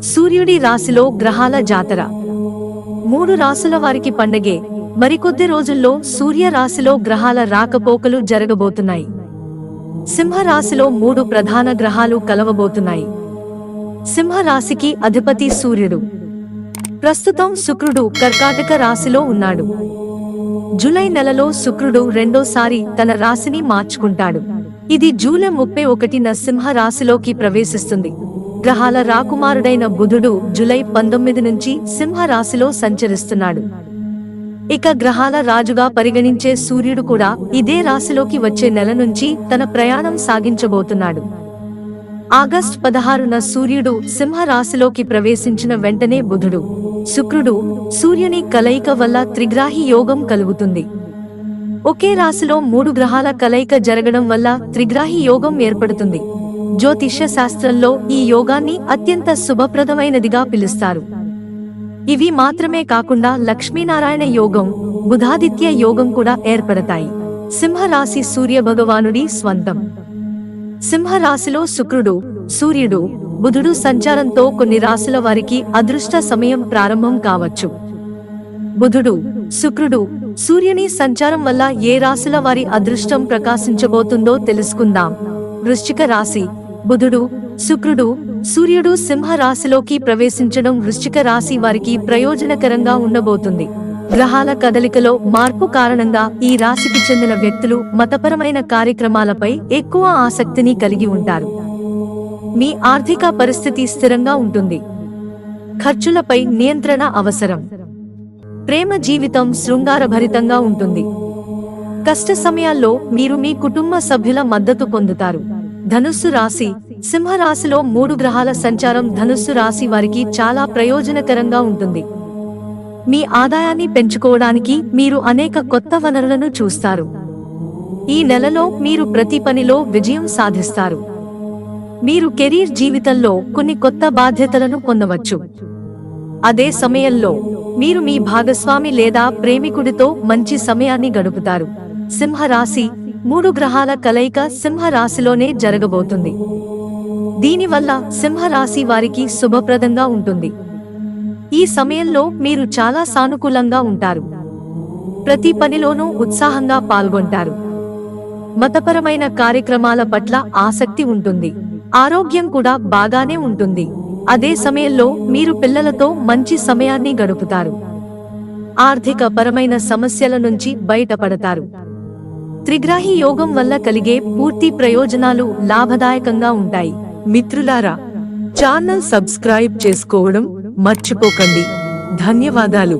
సూర్యుడి రాశిలో గ్రహాల జాతర. 3 రాశుల వారికి పండగే. మరికొద్ది రోజుల్లో సూర్య రాశిలో గ్రహాల రాకపోకలు జరగబోతున్నాయి. సింహ రాశిలో 3 ప్రధాన గ్రహాలు కలవబోతున్నాయి. సింహ రాశికి అధిపతి సూర్యుడు. ప్రస్తుతం శుక్రుడు కర్కాటక రాశిలో ఉన్నాడు. జూలై నెలలో శుక్రుడు రెండోసారి తన రాశిని మార్చుకుంటాడు. ఇది జూలై 31న సింహ రాశిలోకి ప్రవేశిస్తుంది. గ్రహాల రాకుమారుడైన బుధుడు జూలై 19 నుంచి సింహ రాశిలో సంచరిస్తున్నాడు. ఇక గ్రహాల రాజుగా పరిగణించే సూర్యుడు కూడా ఇదే రాశిలోకి వచ్చే నెల నుంచి తన ప్రయాణం సాగించబోతున్నాడు. ఆగస్టు 16న సూర్యుడు సింహ రాశిలోకి ప్రవేశించిన వెంటనే బుధుడు, శుక్రుడు, సూర్యుని కలయిక వల్ల త్రిగ్రాహి యోగం కలుగుతుంది. ఒకే రాశిలో 3 గ్రహాల కలయిక జరగడం వల్ల త్రిగ్రాహి యోగం ఏర్పడుతుంది. జ్యోతిష్య శాస్త్రంలో ఈ యోగాన్ని అత్యంత శుభప్రదమైనదిగా పిలుస్తారు. ఇవి మాత్రమే కాకుండా లక్ష్మీనారాయణ యోగం, బుధాదిత్య యోగం కూడా ఏర్పడతాయి. సింహరాశి సూర్య భగవానుడి స్వంతం. సింహరాశిలో శుక్రుడు, సూర్యుడు, బుధుడు సంచారంతో కొన్ని రాశుల వారికి అదృష్ట సమయం ప్రారంభం కావచ్చు. బుధుడు, శుక్రుడు, సూర్యుని సంచారం వల్ల ఏ రాశుల వారి అదృష్టం ప్రకాశించబోతుందో తెలుసుకుందాం. వృశ్చిక రాశి. బుధుడు, శుక్రుడు, సూర్యుడు సింహ రాశిలోకి ప్రవేశించడం వృశ్చిక రాశి వారికి ప్రయోజనకరంగా ఉండబోతుంది. గ్రహాల కదలికలో మార్పు కారణంగా ఈ రాశికి చెందిన వ్యక్తులు మతపరమైన కార్యక్రమాలపై ఎక్కువ ఆసక్తిని కలిగి ఉంటారు. మీ ఆర్థిక పరిస్థితి స్థిరంగా ఉంటుంది. ఖర్చులపై నియంత్రణ అవసరం. ప్రేమ జీవితం శృంగారభరితంగా ఉంటుంది. కష్ట సమయాల్లో మీరు మీ కుటుంబ సభ్యుల మద్దతు పొందుతారు. ధనుస్సు రాశి. సింహరాశిలో 3 గ్రహాల సంచారం ధనుస్సు రాశి వారికి చాలా ప్రయోజనకరంగా ఉంటుంది. మీ ఆదాయాన్ని పెంచుకోవడానికి మీరు అనేక కొత్త వనరులను చూస్తారు. ఈ నెలలో మీరు ప్రతి పనిలో విజయం సాధిస్తారు. మీరు కెరీర్ జీవితంలో కొన్ని కొత్త బాధ్యతలను పొందవచ్చు. అదే సమయంలో మీరు మీ భాగస్వామి లేదా ప్రేమికుడితో మంచి సమయాన్ని గడుపుతారు. సింహరాశి 3 గ్రహాల కలయిక సింహరాశిలోనే జరగబోతుంది. దీనివల్ల సింహరాశి వారికి శుభప్రదంగా ఉంటుంది. ఈ సమయంలో మీరు చాలా సానుకూలంగా ఉంటారు. ప్రతి పనిలోనూ ఉత్సాహంగా పాల్గొంటారు. మతపరమైన కార్యక్రమాల పట్ల ఆసక్తి ఉంటుంది. ఆరోగ్యం కూడా బాగానే ఉంటుంది. అదే సమయంలో మీరు పిల్లలతో మంచి సమయాన్ని గడుపుతారు. ఆర్థిక పరమైన సమస్యల నుంచి బయటపడతారు. త్రిగ్రాహి యోగం వల్ల కలిగే పూర్తి ప్రయోజనాలు లాభదాయకంగా ఉంటాయి. మిత్రులారా, ఛానల్ సబ్స్క్రైబ్ చేసుకోవడం మర్చిపోకండి. ధన్యవాదాలు.